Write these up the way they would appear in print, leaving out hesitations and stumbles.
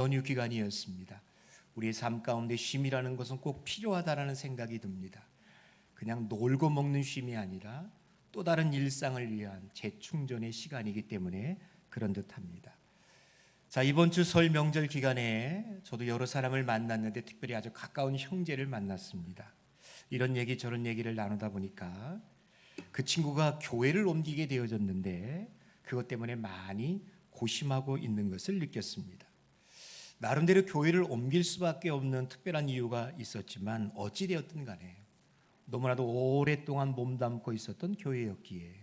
연휴 기간이었습니다. 우리의 삶 가운데 쉼이라는 것은 꼭 필요하다라는 생각이 듭니다. 그냥 놀고 먹는 쉼이 아니라 또 다른 일상을 위한 재충전의 시간이기 때문에 그런 듯합니다. 자, 이번 주 설 명절 기간에 저도 여러 사람을 만났는데 특별히 아주 가까운 형제를 만났습니다. 이런 얘기 저런 얘기를 나누다 보니까 그 친구가 교회를 옮기게 되어졌는데 그것 때문에 많이 고심하고 있는 것을 느꼈습니다. 나름대로 교회를 옮길 수밖에 없는 특별한 이유가 있었지만 어찌되었든 간에 너무나도 오랫동안 몸담고 있었던 교회였기에,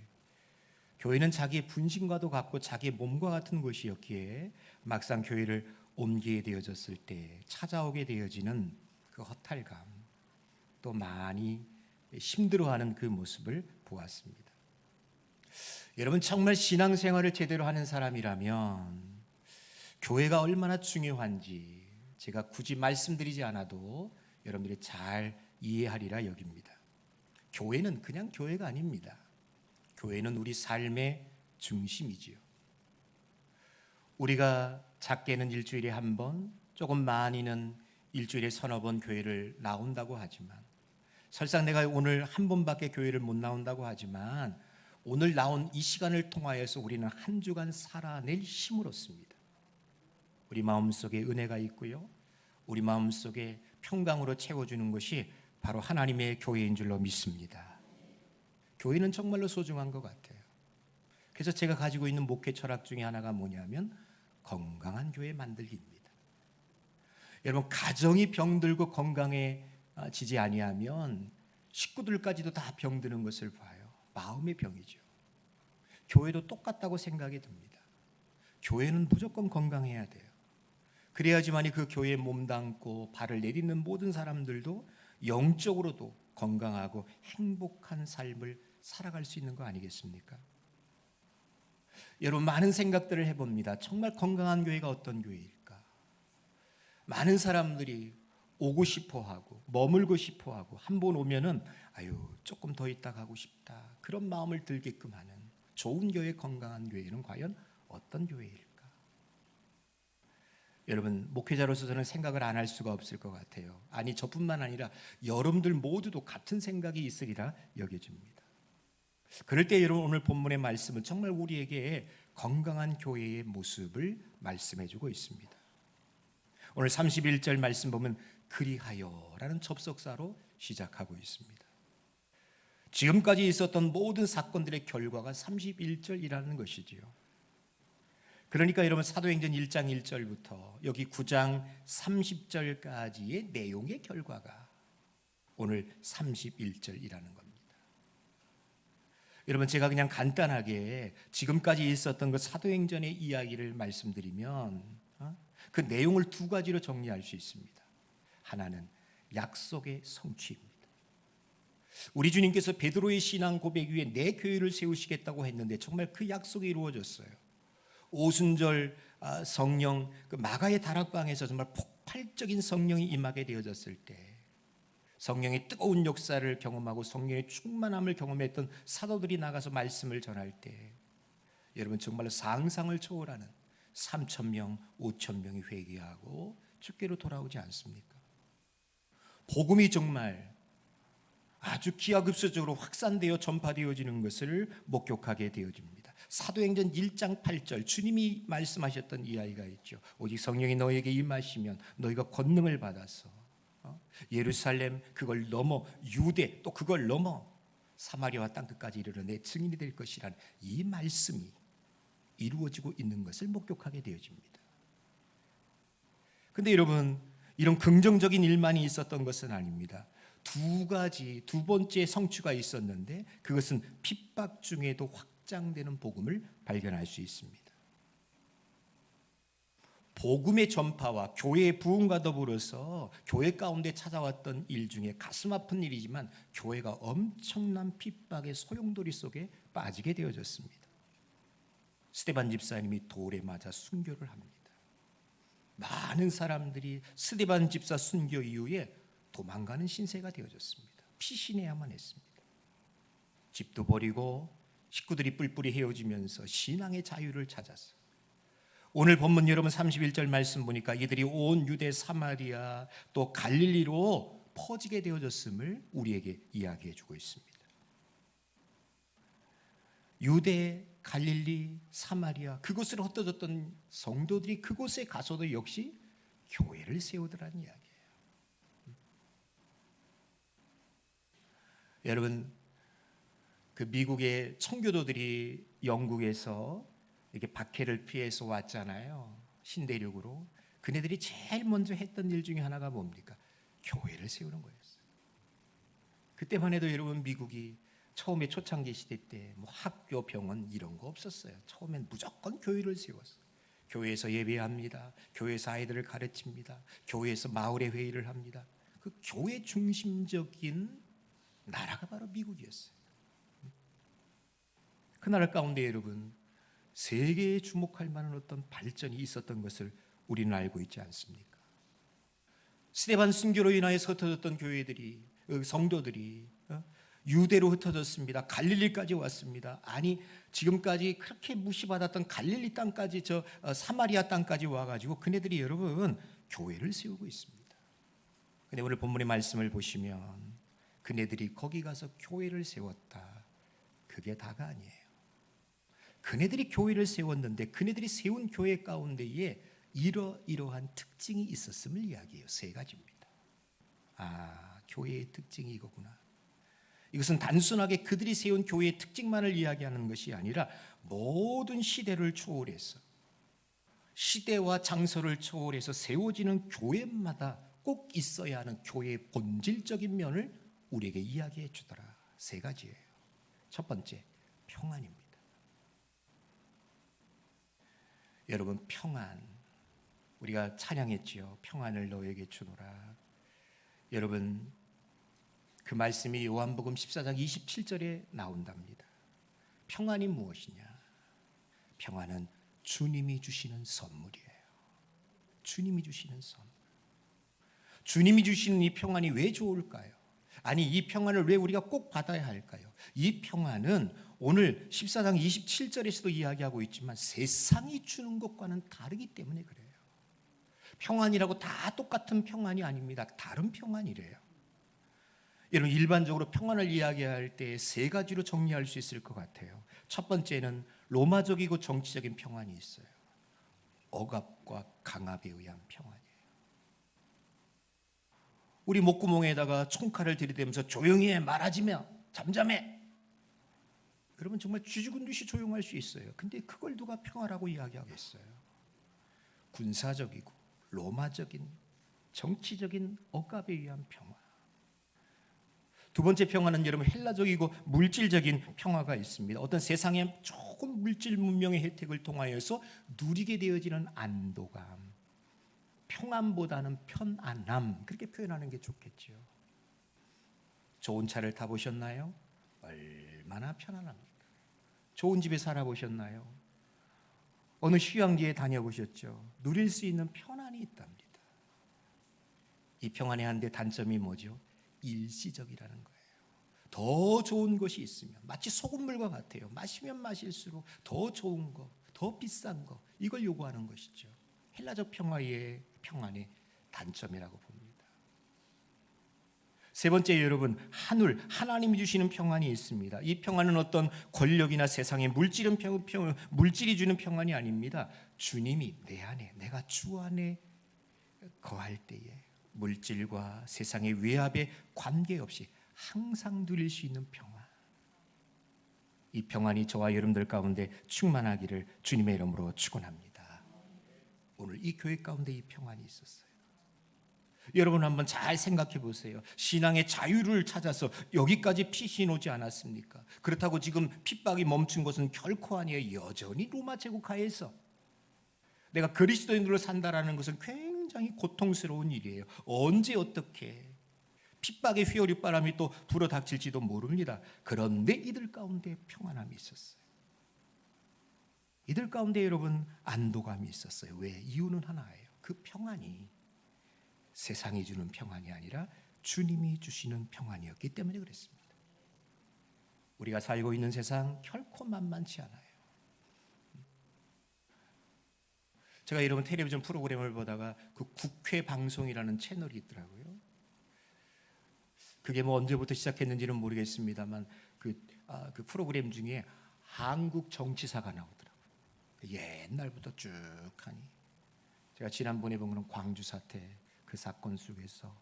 교회는 자기의 분신과도 같고 자기의 몸과 같은 곳이었기에 막상 교회를 옮기게 되어졌을 때 찾아오게 되어지는 그 허탈감, 또 많이 힘들어하는 그 모습을 보았습니다. 여러분, 정말 신앙생활을 제대로 하는 사람이라면 교회가 얼마나 중요한지 제가 굳이 말씀드리지 않아도 여러분들이 잘 이해하리라 여깁니다. 교회는 그냥 교회가 아닙니다. 교회는 우리 삶의 중심이지요. 우리가 작게는 일주일에 한 번, 조금 많이는 일주일에 서너 번 교회를 나온다고 하지만, 설사 내가 오늘 한 번밖에 교회를 못 나온다고 하지만 오늘 나온 이 시간을 통하여서 우리는 한 주간 살아낼 힘을 얻습니다. 우리 마음속에 은혜가 있고요, 우리 마음속에 평강으로 채워주는 것이 바로 하나님의 교회인 줄로 믿습니다. 교회는 정말로 소중한 것 같아요. 그래서 제가 가지고 있는 목회 철학 중에 하나가 뭐냐면 건강한 교회 만들기입니다. 여러분, 가정이 병들고 건강해지지 아니하면 식구들까지도 다 병드는 것을 봐요. 마음의 병이죠. 교회도 똑같다고 생각이 듭니다. 교회는 무조건 건강해야 돼요. 그래야지만이 그 교회에 몸담고 발을 내딛는 모든 사람들도 영적으로도 건강하고 행복한 삶을 살아갈 수 있는 거 아니겠습니까? 여러분, 많은 생각들을 해봅니다. 정말 건강한 교회가 어떤 교회일까? 많은 사람들이 오고 싶어하고 머물고 싶어하고 한 번 오면은 조금 더 있다 가고 싶다, 그런 마음을 들게끔 하는 좋은 교회, 건강한 교회는 과연 어떤 교회일까? 여러분, 목회자로서 저는 생각을 안 할 수가 없을 것 같아요. 아니, 저뿐만 아니라 여러분들 모두도 같은 생각이 있으리라 여겨집니다. 그럴 때 여러분, 오늘 본문의 말씀은 정말 우리에게 건강한 교회의 모습을 말씀해주고 있습니다. 오늘 31절 말씀 보면 그리하여라는 접속사로 시작하고 있습니다. 지금까지 있었던 모든 사건들의 결과가 31절이라는 것이지요. 그러니까 여러분, 사도행전 1장 1절부터 여기 9장 30절까지의 내용의 결과가 오늘 31절이라는 겁니다. 여러분, 제가 그냥 간단하게 지금까지 있었던 그 사도행전의 이야기를 말씀드리면 그 내용을 두 가지로 정리할 수 있습니다. 하나는 약속의 성취입니다. 우리 주님께서 베드로의 신앙 고백 위에 내 교회를 세우시겠다고 했는데 정말 그 약속이 이루어졌어요. 오순절 성령, 그 마가의 다락방에서 정말 폭발적인 성령이 임하게 되어졌을 때, 성령의 뜨거운 역사를 경험하고 성령의 충만함을 경험했던 사도들이 나가서 말씀을 전할 때 여러분, 정말로 상상을 초월하는 3,000명, 5,000명이 회개하고 주께로 돌아오지 않습니까? 복음이 정말 아주 기하급수적으로 확산되어 전파되어지는 것을 목격하게 되어집니다. 사도행전 1장 8절 주님이 말씀하셨던 이야기가 있죠. 오직 성령이 너에게 임하시면 너희가 권능을 받아서 예루살렘 그걸 넘어 유대 또 그걸 넘어 사마리아와 땅끝까지 이르러 내 증인이 될 것이란 이 말씀이 이루어지고 있는 것을 목격하게 되어집니다. 그런데 여러분, 이런 긍정적인 일만이 있었던 것은 아닙니다. 두 번째 성취가 있었는데 그것은 핍박 중에도 확장되는 복음을 발견할 수 있습니다. 복음의 전파와 교회의 부흥과 더불어서 교회 가운데 찾아왔던 일 중에 가슴 아픈 일이지만 교회가 엄청난 핍박의 소용돌이 속에 빠지게 되어졌습니다. 스데반 집사님이 돌에 맞아 순교를 합니다. 많은 사람들이 스데반 집사 순교 이후에 도망가는 신세가 되어졌습니다. 피신해야만 했습니다. 집도 버리고 식구들이 뿔뿔이 헤어지면서 신앙의 자유를 찾았어요. 오늘 본문 여러분 31절 말씀 보니까 이들이 온 유대 사마리아 또 갈릴리로 퍼지게 되어졌음을 우리에게 이야기해 주고 있습니다. 유대, 갈릴리, 사마리아 그곳을 흩어졌던 성도들이 그곳에 가서도 역시 교회를 세우더라는 이야기예요. 여러분, 그 미국의 청교도들이 영국에서 이렇게 박해를 피해서 왔잖아요. 신대륙으로. 그네들이 제일 먼저 했던 일 중에 하나가 뭡니까? 교회를 세우는 거였어요. 그때만 해도 여러분 미국이 처음에 초창기 시대 때 뭐 학교, 병원 이런 거 없었어요. 처음엔 무조건 교회를 세웠어요. 교회에서 예배합니다. 교회에서 아이들을 가르칩니다. 교회에서 마을의 회의를 합니다. 그 교회 중심적인 나라가 바로 미국이었어요. 그 나라 가운데 여러분 세계에 주목할 만한 어떤 발전이 있었던 것을 우리는 알고 있지 않습니까? 스데반 순교로 인하여서 흩어졌던 교회들이 성도들이 유대로 흩어졌습니다. 갈릴리까지 왔습니다. 아니 지금까지 그렇게 무시받았던 갈릴리 땅까지 사마리아 땅까지 와가지고 그네들이 여러분 교회를 세우고 있습니다. 근데 오늘 본문의 말씀을 보시면 그네들이 거기 가서 교회를 세웠다. 그게 다가 아니에요. 그네들이 교회를 세웠는데 그네들이 세운 교회 가운데에 이러이러한 특징이 있었음을 이야기해요. 세 가지입니다. 교회의 특징이 이거구나. 이것은 단순하게 그들이 세운 교회의 특징만을 이야기하는 것이 아니라 모든 시대를 초월해서 시대와 장소를 초월해서 세워지는 교회마다 꼭 있어야 하는 교회의 본질적인 면을 우리에게 이야기해 주더라. 세 가지예요. 첫 번째, 평안입니다. 여러분 평안, 우리가 찬양했지요. 평안을 너에게 주노라. 여러분 그 말씀이 요한복음 14장 27절에 나온답니다. 평안이 무엇이냐? 평안은 주님이 주시는 선물이에요. 주님이 주시는 선물. 주님이 주시는 이 평안이 왜 좋을까요? 아니 이 평안을 왜 우리가 꼭 받아야 할까요? 이 평안은 오늘 14장 27절에서도 이야기하고 있지만 세상이 주는 것과는 다르기 때문에 그래요. 평안이라고 다 똑같은 평안이 아닙니다. 다른 평안이래요. 여러분 일반적으로 평안을 이야기할 때 세 가지로 정리할 수 있을 것 같아요. 첫 번째는 로마적이고 정치적인 평안이 있어요. 억압과 강압에 의한 평안이에요. 우리 목구멍에다가 총칼을 들이대면서 조용히 해, 말하지 마, 잠잠해. 여러분 정말 쥐죽은 듯이 조용할 수 있어요. 근데 그걸 누가 평화라고 이야기하겠어요? 군사적이고 로마적인 정치적인 억압에 의한 평화. 두 번째 평화는 여러분 헬라적이고 물질적인 평화가 있습니다. 어떤 세상의 조금 물질 문명의 혜택을 통하여서 누리게 되어지는 안도감. 평안보다는 편안함, 그렇게 표현하는 게 좋겠죠. 좋은 차를 타보셨나요? 얼마나 편안합니까? 좋은 집에 살아보셨나요? 어느 휴양지에 다녀보셨죠? 누릴 수 있는 편안이 있답니다. 이 평안의 한데 단점이 뭐죠? 일시적이라는 거예요. 더 좋은 것이 있으면 마치 소금물과 같아요. 마시면 마실수록 더 좋은 거, 더 비싼 거, 이걸 요구하는 것이죠. 헬라적 평화의 평안의 단점이라고 봅니다. 세 번째 여러분, 하나님이 주시는 평안이 있습니다. 이 평안은 어떤 권력이나 세상의 물질이 주는 평안이 아닙니다. 주님이 내 안에, 내가 주 안에 거할 때에 물질과 세상의 외압에 관계없이 항상 누릴 수 있는 평안. 이 평안이 저와 여러분들 가운데 충만하기를 주님의 이름으로 축원합니다. 오늘 이 교회 가운데 이 평안이 있었어요. 여러분 한번 잘 생각해 보세요. 신앙의 자유를 찾아서 여기까지 피신 오지 않았습니까? 그렇다고 지금 핍박이 멈춘 것은 결코 아니에요. 여전히 로마 제국 하에서 내가 그리스도인으로 산다라는 것은 굉장히 고통스러운 일이에요. 언제 어떻게 핍박의 휘어리바람이 또 불어닥칠지도 모릅니다. 그런데 이들 가운데 평안함이 있었어요. 이들 가운데 여러분 안도감이 있었어요. 왜? 이유는 하나예요. 그 평안이 세상이 주는 평안이 아니라 주님이 주시는 평안이었기 때문에 그랬습니다. 우리가 살고 있는 세상 결코 만만치 않아요. 제가 여러분 텔레비전 프로그램을 보다가 그 국회 방송이라는 채널이 있더라고요. 그게 뭐 언제부터 시작했는지는 모르겠습니다만 그 프로그램 중에 한국 정치사가 나오더라고요. 옛날부터 쭉 하니 제가 지난번에 본 거는 광주 사태 그 사건 속에서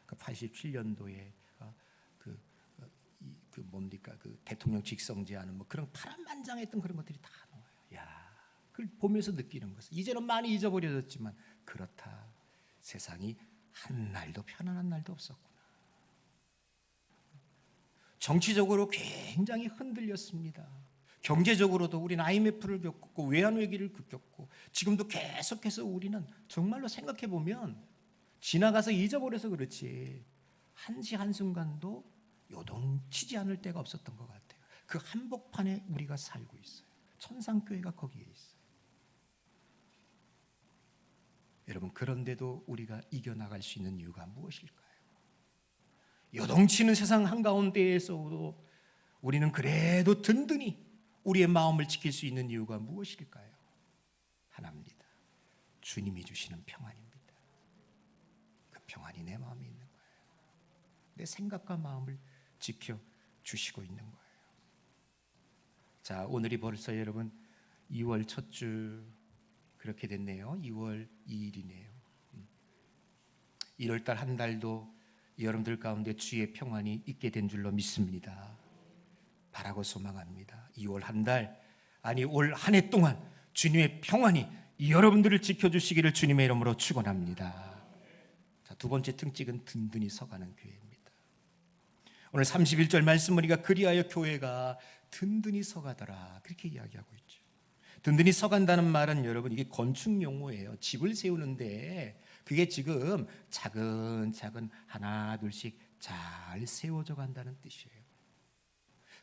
그 87년도에 그 대통령 직성제하는 뭐 그런 파란만장했던 그런 것들이 다 나와요. 야, 그걸 보면서 느끼는 것은 이제는 많이 잊어버려졌지만 그렇다. 세상이 한 날도 편안한 날도 없었구나. 정치적으로 굉장히 흔들렸습니다. 경제적으로도 우리는 IMF를 겪고 외환위기를 겪고 지금도 계속해서 우리는 정말로 생각해 보면 지나가서 잊어버려서 그렇지 한시 한순간도 요동치지 않을 때가 없었던 것 같아요. 그 한복판에 우리가 살고 있어요. 천상교회가 거기에 있어요. 여러분, 그런데도 우리가 이겨나갈 수 있는 이유가 무엇일까요? 요동치는 세상 한가운데에서도 우리는 그래도 든든히 우리의 마음을 지킬 수 있는 이유가 무엇일까요? 하나입니다. 주님이 주시는 평안입니다. 그 평안이 내 마음에 있는 거예요. 내 생각과 마음을 지켜주시고 있는 거예요. 자, 오늘이 벌써 여러분 2월 첫 주 그렇게 됐네요. 2월 2일이네요. 1월달 한 달도 여러분들 가운데 주의 평안이 있게 된 줄로 믿습니다. 바라고 소망합니다. 2월 한 달, 아니 올 한 해 동안 주님의 평안이 여러분들을 지켜주시기를 주님의 이름으로 축원합니다. 자, 두 번째 특징은 든든히 서가는 교회입니다. 오늘 31절 말씀 보니까 그리하여 교회가 든든히 서가더라 그렇게 이야기하고 있죠. 든든히 서간다는 말은 여러분 이게 건축 용어예요. 집을 세우는데 그게 지금 차근차근 하나 둘씩 잘 세워져 간다는 뜻이에요.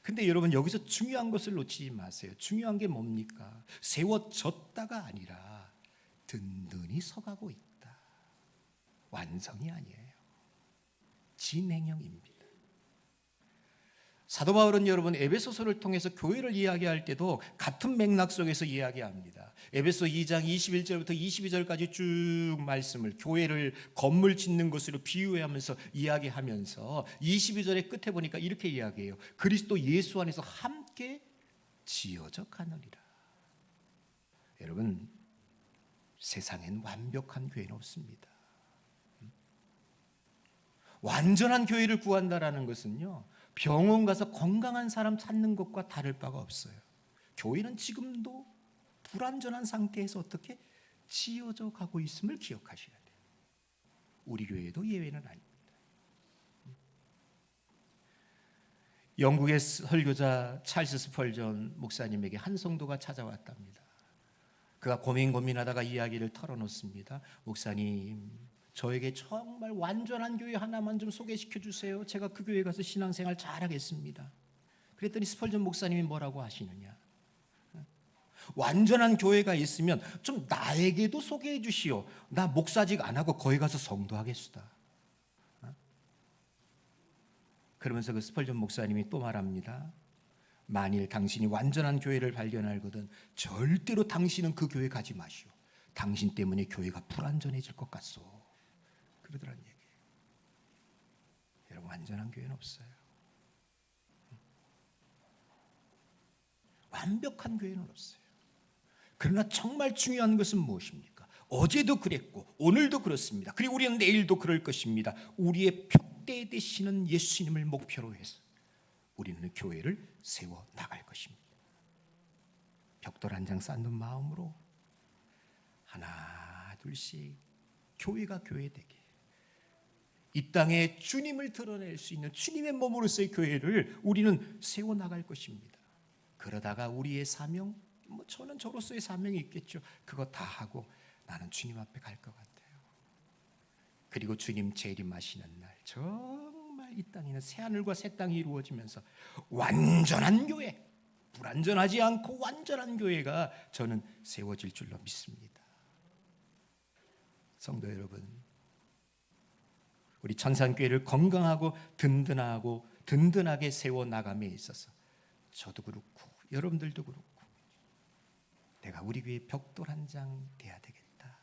근데 여러분 여기서 중요한 것을 놓치지 마세요. 중요한 게 뭡니까? 세워졌다가 아니라 든든히 서가고 있다. 완성이 아니에요. 진행형입니다. 사도 바울은 여러분 에베소서를 통해서 교회를 이야기할 때도 같은 맥락 속에서 이야기합니다. 에베소 2장 21절부터 22절까지 쭉 말씀을 교회를 건물 짓는 것으로 비유하면서 이야기하면서 22절의 끝에 보니까 이렇게 이야기해요. 그리스도 예수 안에서 함께 지어져 가느니라. 여러분, 세상엔 완벽한 교회는 없습니다. 완전한 교회를 구한다라는 것은요, 병원 가서 건강한 사람 찾는 것과 다를 바가 없어요. 교회는 지금도 불완전한 상태에서 어떻게 지어져 가고 있음을 기억하셔야 돼요. 우리 교회도 예외는 아닙니다. 영국의 설교자 찰스 스펄전 목사님에게 한 성도가 찾아왔답니다. 그가 고민하다가 이야기를 털어놓습니다. 목사님, 저에게 정말 완전한 교회 하나만 좀 소개시켜 주세요. 제가 그 교회 가서 신앙생활 잘하겠습니다. 그랬더니 스펄전 목사님이 뭐라고 하시느냐? 완전한 교회가 있으면 좀 나에게도 소개해 주시오. 나 목사직 안 하고 거기 가서 성도하겠수다. 그러면서 그 스펄전 목사님이 또 말합니다. 만일 당신이 완전한 교회를 발견하거든 절대로 당신은 그 교회 가지 마시오. 당신 때문에 교회가 불완전해질 것 같소. 그러더란 얘기예요. 여러분, 완전한 교회는 없어요. 완벽한 교회는 없어요. 그러나 정말 중요한 것은 무엇입니까? 어제도 그랬고 오늘도 그렇습니다. 그리고 우리는 내일도 그럴 것입니다. 우리의 표대 되시는 예수님을 목표로 해서 우리는 교회를 세워 나갈 것입니다. 벽돌 한 장 쌓는 마음으로 하나 둘씩 교회가 교회 되게, 이 땅에 주님을 드러낼 수 있는 주님의 몸으로서의 교회를 우리는 세워나갈 것입니다. 그러다가 우리의 사명, 저는 저로서의 사명이 있겠죠. 그거 다 하고 나는 주님 앞에 갈 것 같아요. 그리고 주님 재림하시는 날 정말 이 땅에는 새하늘과 새 땅이 이루어지면서 완전한 교회, 불완전하지 않고 완전한 교회가 저는 세워질 줄로 믿습니다. 성도 여러분, 우리 천상교회를 건강하고 든든하게 세워나감에 있어서 저도 그렇고 여러분들도 그렇고 내가 우리 교회 벽돌 한 장 돼야 되겠다.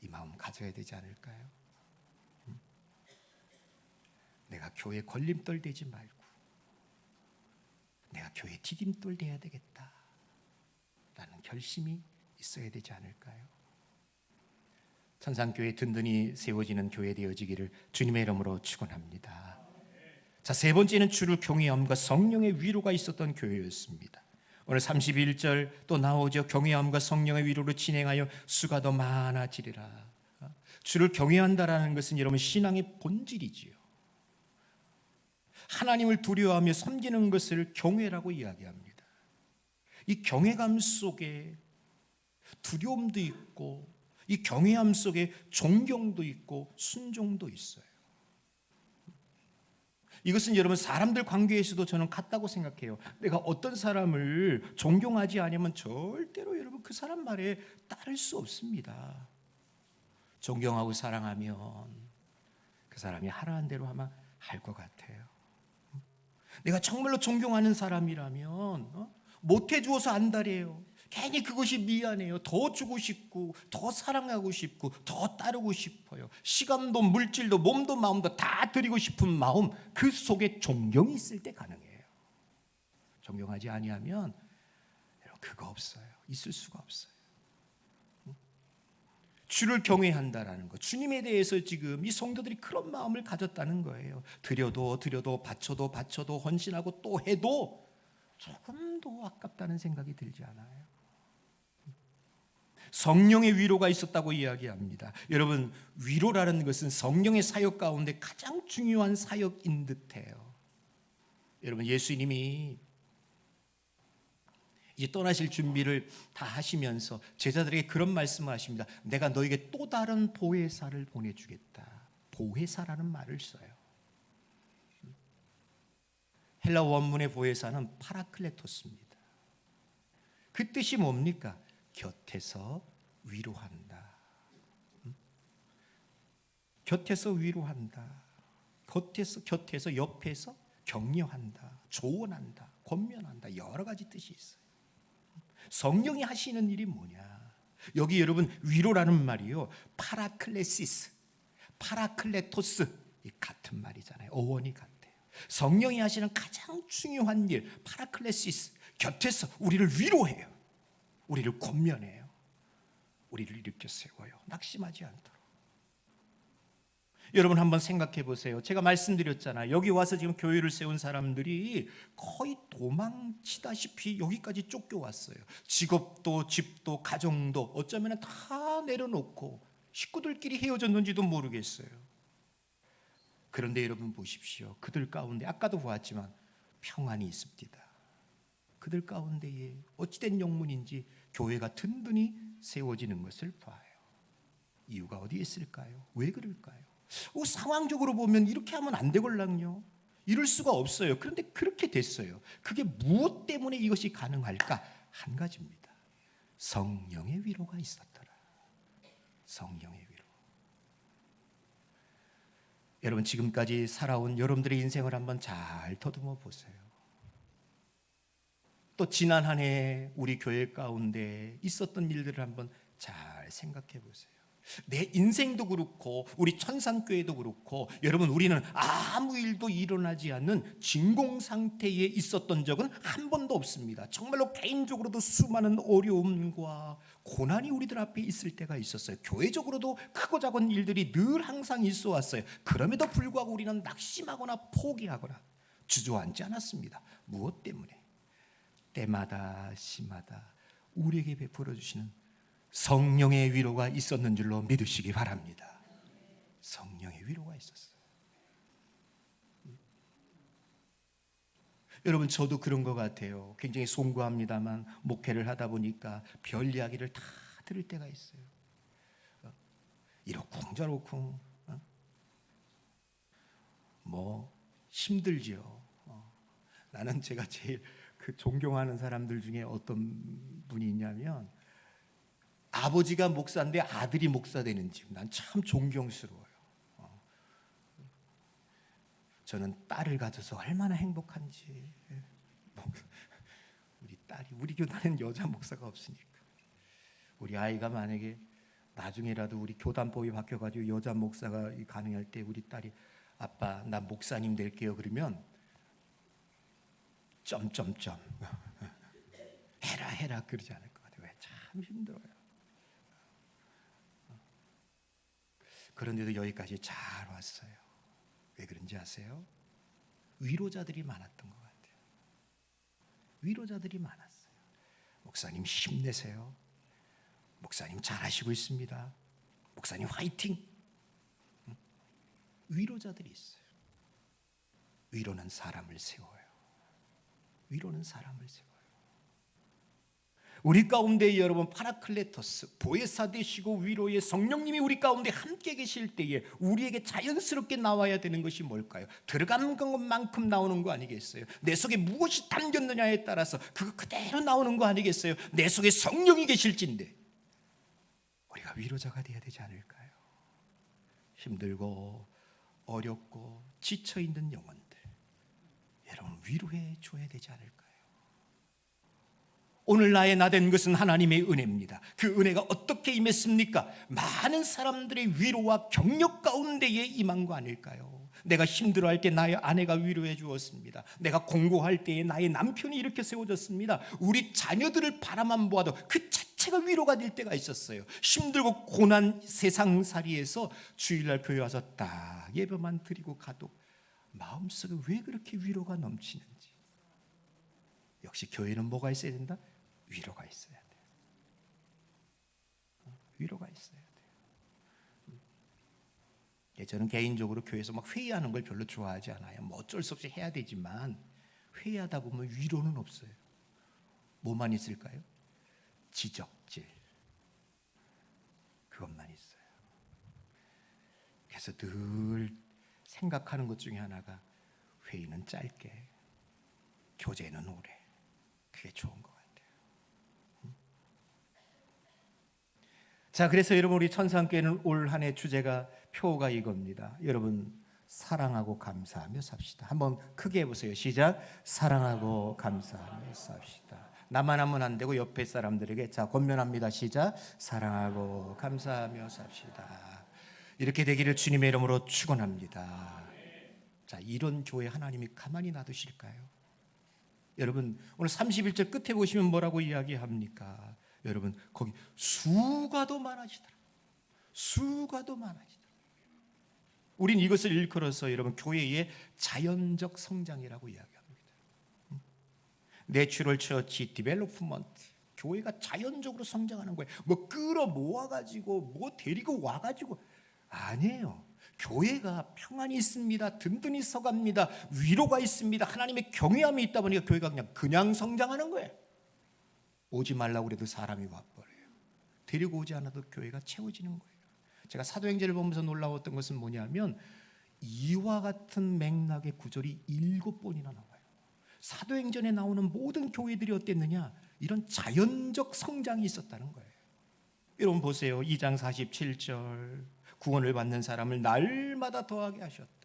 이 마음 가져야 되지 않을까요? 내가 교회 걸림돌 되지 말고 내가 교회 디딤돌 돼야 되겠다 라는 결심이 있어야 되지 않을까요? 천상교회 든든히 세워지는 교회 되어지기를 주님의 이름으로 축원합니다. 자, 세 번째는 주를 경외함과 성령의 위로가 있었던 교회였습니다. 오늘 31절 또 나오죠. 경외함과 성령의 위로로 진행하여 수가 더 많아지리라. 주를 경외한다라는 것은 여러분 신앙의 본질이지요. 하나님을 두려워하며 섬기는 것을 경외라고 이야기합니다. 이 경외감 속에 두려움도 있고 이 경외함 속에 존경도 있고 순종도 있어요. 이것은 여러분 사람들 관계에서도 저는 같다고 생각해요. 내가 어떤 사람을 존경하지 않으면 절대로 여러분 그 사람 말에 따를 수 없습니다. 존경하고 사랑하면 그 사람이 하라는 대로 아마 할 것 같아요. 내가 정말로 존경하는 사람이라면 못 해주어서 안달해요. 괜히 그것이 미안해요. 더 주고 싶고 더 사랑하고 싶고 더 따르고 싶어요. 시간도 물질도 몸도 마음도 다 드리고 싶은 마음, 그 속에 존경이 있을 때 가능해요. 존경하지 아니하면 그거 없어요. 있을 수가 없어요. 주를 경외한다라는 것, 주님에 대해서 지금 이 성도들이 그런 마음을 가졌다는 거예요. 드려도 바쳐도 헌신하고 또 해도 조금도 아깝다는 생각이 들지 않아요. 성령의 위로가 있었다고 이야기합니다. 여러분, 위로라는 것은 성령의 사역 가운데 가장 중요한 사역인 듯해요. 여러분, 예수님이 이제 떠나실 준비를 다 하시면서 제자들에게 그런 말씀을 하십니다. 내가 너에게 또 다른 보혜사를 보내주겠다. 보혜사라는 말을 써요. 헬라 원문의 보혜사는 파라클레토스입니다. 그 뜻이 뭡니까? 곁에서 위로한다. 곁에서 위로한다. 곁에서 옆에서 격려한다. 조언한다. 권면한다. 여러 가지 뜻이 있어요. 성령이 하시는 일이 뭐냐? 여기 여러분 위로라는 말이요. 파라클레시스, 파라클레토스 같은 말이잖아요. 어원이 같아요. 성령이 하시는 가장 중요한 일, 파라클레시스, 곁에서 우리를 위로해요. 우리를 권면해요. 우리를 일으켜 세워요. 낙심하지 않도록. 여러분 한번 생각해 보세요. 제가 말씀드렸잖아요. 여기 와서 지금 교회를 세운 사람들이 거의 도망치다시피 여기까지 쫓겨왔어요. 직업도 집도 가정도 어쩌면 다 내려놓고 식구들끼리 헤어졌는지도 모르겠어요. 그런데 여러분 보십시오. 그들 가운데 아까도 보았지만 평안이 있습니다. 그들 가운데에 어찌된 영문인지 교회가 든든히 세워지는 것을 봐요. 이유가 어디에 있을까요? 왜 그럴까요? 상황적으로 보면 이렇게 하면 안 되걸랑요. 이럴 수가 없어요. 그런데 그렇게 됐어요. 그게 무엇 때문에 이것이 가능할까? 한 가지입니다. 성령의 위로가 있었더라. 성령의 위로. 여러분 지금까지 살아온 여러분들의 인생을 한번 잘 더듬어 보세요. 또 지난 한 해 우리 교회 가운데 있었던 일들을 한번 잘 생각해 보세요. 내 인생도 그렇고 우리 천산교회도 그렇고 여러분 우리는 아무 일도 일어나지 않는 진공 상태에 있었던 적은 한 번도 없습니다. 정말로 개인적으로도 수많은 어려움과 고난이 우리들 앞에 있을 때가 있었어요. 교회적으로도 크고 작은 일들이 늘 항상 있어 왔어요. 그럼에도 불구하고 우리는 낙심하거나 포기하거나 주저앉지 않았습니다. 무엇 때문에? 때마다 시마다 우리에게 베풀어 주시는 성령의 위로가 있었는 줄로 믿으시기 바랍니다. 성령의 위로가 있었어요. 여러분 저도 그런 것 같아요. 굉장히 송구합니다만 목회를 하다 보니까 별 이야기를 다 들을 때가 있어요. 이러쿵저러쿵 뭐 힘들죠. 나는 제가 제일 그 존경하는 사람들 중에 어떤 분이 있냐면 아버지가 목사인데 아들이 목사 되는 집. 난 참 존경스러워요. 저는 딸을 가져서 얼마나 행복한지. 우리 딸이, 우리 교단엔 여자 목사가 없으니까. 우리 아이가 만약에 나중에라도 우리 교단법이 바뀌어가지고 여자 목사가 가능할 때 우리 딸이 아빠 나 목사님 될게요 그러면 점점점 해라 그러지 않을 것 같아요. 왜? 참 힘들어요. 그런데도 여기까지 잘 왔어요. 왜 그런지 아세요? 위로자들이 많았던 것 같아요. 위로자들이 많았어요. 목사님 힘내세요. 목사님 잘하시고 있습니다. 목사님 화이팅. 위로자들이 있어요. 위로는 사람을 세워요. 위로는 사람을 세워요. 우리 가운데 여러분 파라클레토스 보혜사 되시고 위로의 성령님이 우리 가운데 함께 계실 때에 우리에게 자연스럽게 나와야 되는 것이 뭘까요? 들어가는 것만큼 나오는 거 아니겠어요? 내 속에 무엇이 담겼느냐에 따라서 그거 그대로 나오는 거 아니겠어요? 내 속에 성령이 계실진데 우리가 위로자가 되어야 되지 않을까요? 힘들고 어렵고 지쳐있는 영혼들 여러분 위로해 줘야 되지 않을까요? 오늘 나의 나된 것은 하나님의 은혜입니다. 그 은혜가 어떻게 임했습니까? 많은 사람들의 위로와 격려 가운데에 임한 거 아닐까요? 내가 힘들어할 때 나의 아내가 위로해 주었습니다. 내가 공고할 때에 나의 남편이 이렇게 세워졌습니다. 우리 자녀들을 바라만 보아도 그 자체가 위로가 될 때가 있었어요. 힘들고 고난 세상살이에서 주일날 교회 와서 딱 예배만 드리고 가도 마음속에 왜 그렇게 위로가 넘치는지. 역시 교회는 뭐가 있어야 된다? 위로가 있어야 돼요. 위로가 있어야 돼요. 저는 개인적으로 교회에서 막 회의하는 걸 별로 좋아하지 않아요. 뭐 어쩔 수 없이 해야 되지만 회의하다 보면 위로는 없어요. 뭐만 있을까요? 지적질. 그것만 있어요. 그래서 늘 생각하는 것 중에 하나가 회의는 짧게, 교제는 오래. 그게 좋은 것 같아요. 자, 그래서 여러분 우리 천상교회는 올 한 해 주제가 표가 이겁니다. 여러분 사랑하고 감사하며 삽시다. 한번 크게 해보세요. 시작. 사랑하고 감사하며 삽시다. 나만 하면 안 되고 옆에 사람들에게 자 권면합니다. 시작. 사랑하고 감사하며 삽시다. 이렇게 되기를 주님의 이름으로 축원합니다. 자, 이런 교회 하나님이 가만히 놔두실까요? 여러분 오늘 31절 끝에 보시면 뭐라고 이야기합니까? 여러분 거기 수가 더 많아지더라. 수가 더 많아지더라. 우린 이것을 일컬어서 여러분 교회의 자연적 성장이라고 이야기합니다. 내추럴 처치 디벨롭먼트. 교회가 자연적으로 성장하는 거예요. 뭐 끌어 모아가지고 뭐 데리고 와가지고 아니에요. 교회가 평안이 있습니다. 든든히 서갑니다. 위로가 있습니다. 하나님의 경외함이 있다 보니까 교회가 그냥 성장하는 거예요. 오지 말라고 그래도 사람이 와버려요. 데리고 오지 않아도 교회가 채워지는 거예요. 제가 사도행전을 보면서 놀라웠던 것은 뭐냐면 이와 같은 맥락의 구절이 7번이나 나와요. 사도행전에 나오는 모든 교회들이 어땠느냐? 이런 자연적 성장이 있었다는 거예요. 여러분 보세요. 2장 47절 구원을 받는 사람을 날마다 더하게 하셨다.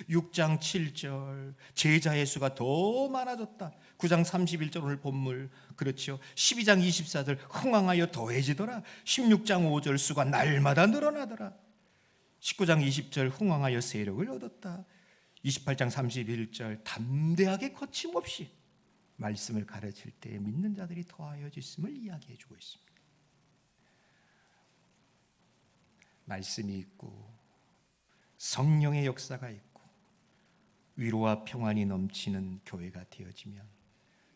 6장 7절 제자의 수가 더 많아졌다. 9장 31절 오늘 본물 그렇죠. 12장 24절 흥왕하여 더해지더라. 16장 5절 수가 날마다 늘어나더라. 19장 20절 흥왕하여 세력을 얻었다. 28장 31절 담대하게 거침없이 말씀을 가르칠 때 믿는 자들이 더하여 있음을 이야기해 주고 있습니다. 말씀이 있고 성령의 역사가 있고 위로와 평안이 넘치는 교회가 되어지면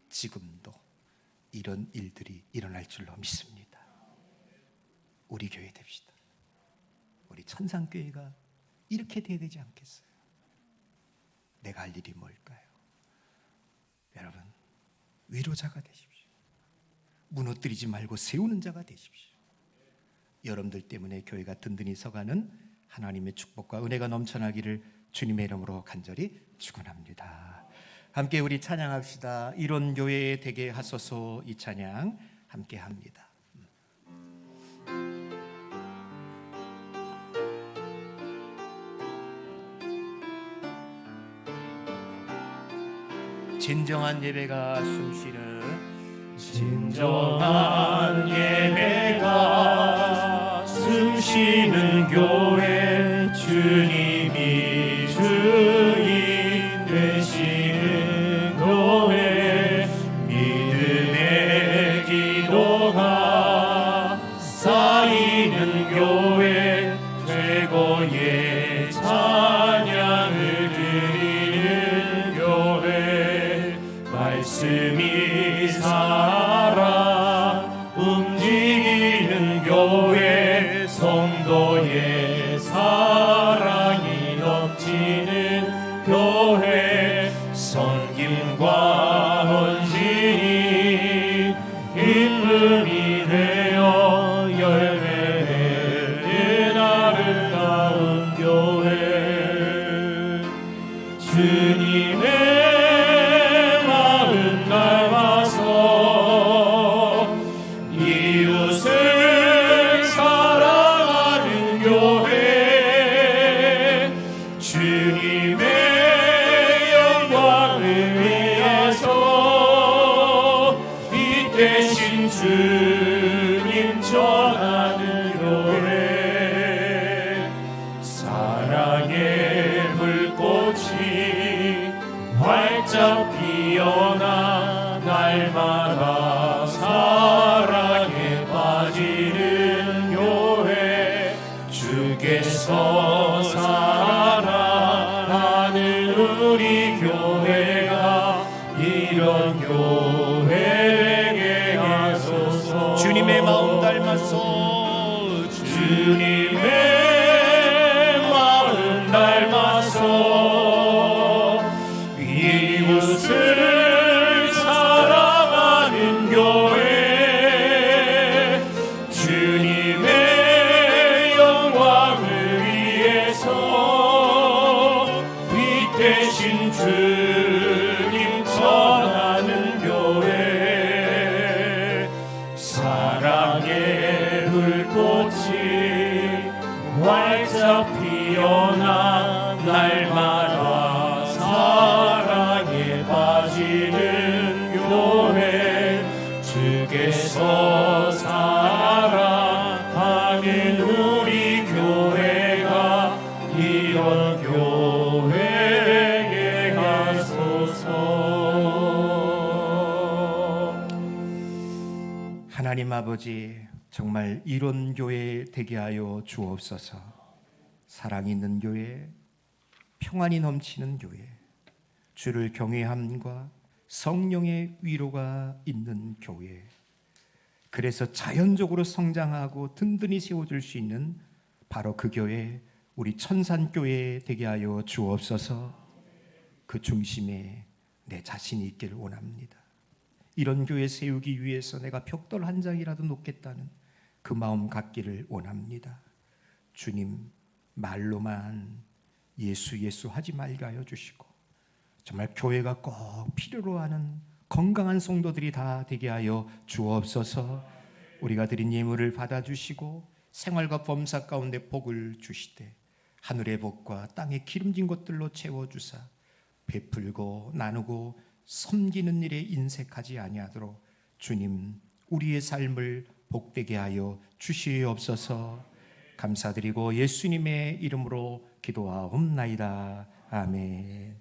지금도 이런 일들이 일어날 줄로 믿습니다. 우리 교회 됩시다. 우리 천상교회가 이렇게 돼야 되지 않겠어요? 내가 할 일이 뭘까요? 여러분 위로자가 되십시오. 무너뜨리지 말고 세우는 자가 되십시오. 여러분들 때문에 교회가 든든히 서가는 하나님의 축복과 은혜가 넘쳐나기를 주님의 이름으로 간절히 축원합니다. 함께 우리 찬양합시다. 이런 교회 되게 하소서. 이 찬양 함께 합니다. 진정한 예배가 숨쉬는 진정한 예배가 숨쉬는 교회, 주님이 주인 되시는 교회, 믿음의 기도가 쌓이는 교회, 최고의 찬양을 드리는 교회, 말씀이 살아 움직이는 교회, 성도의 사랑이 넘치는 교회, 섬김과 헌신이 기쁨이 되어 열매내는 아름다운 교회, 주님의 마음 닮아서 이웃을 사랑하는 교회, 주님의 영광을 위해서 빛 대신 주님 전하는 교회, 사랑의 불꽃이 활짝 피어나 날마다 사랑에 빠지는 교회, 주께서 사랑하는 우리 교회가 이런 교회 되게 하소서. 주님의 마음 닮아서 주님의 마음 닮아서 이웃을 사랑하는 교회, 주님의 영광을 위해서 빛 대신 주님 전하는 교회, 사랑의 불꽃이 활짝 피어나 날마다 사랑에 빠지는 교회, 주께서 사랑하는 우리 교회가 이런 교회 되게 하소서. 하나님 아버지, 정말 이런 교회 되게 하여 주옵소서. 사랑 있는 교회, 평안이 넘치는 교회, 주를 경외함과 성령의 위로가 있는 교회, 그래서 자연적으로 성장하고 든든히 세워줄 수 있는 바로 그 교회, 우리 천산교회 되게 하여 주옵소서. 그 중심에 내 자신이 있기를 원합니다. 이런 교회 세우기 위해서 내가 벽돌 한 장이라도 놓겠다는 그 마음 갖기를 원합니다. 주님, 말로만 예수 예수 하지 말게 하여 주시고, 정말 교회가 꼭 필요로 하는 건강한 성도들이 다 되게 하여 주옵소서. 우리가 드린 예물을 받아주시고 생활과 범사 가운데 복을 주시되 하늘의 복과 땅의 기름진 것들로 채워주사 베풀고 나누고 섬기는 일에 인색하지 아니하도록 주님, 우리의 삶을 복되게 하여 주시옵소서. 감사드리고 예수님의 이름으로 기도하옵나이다. 아멘.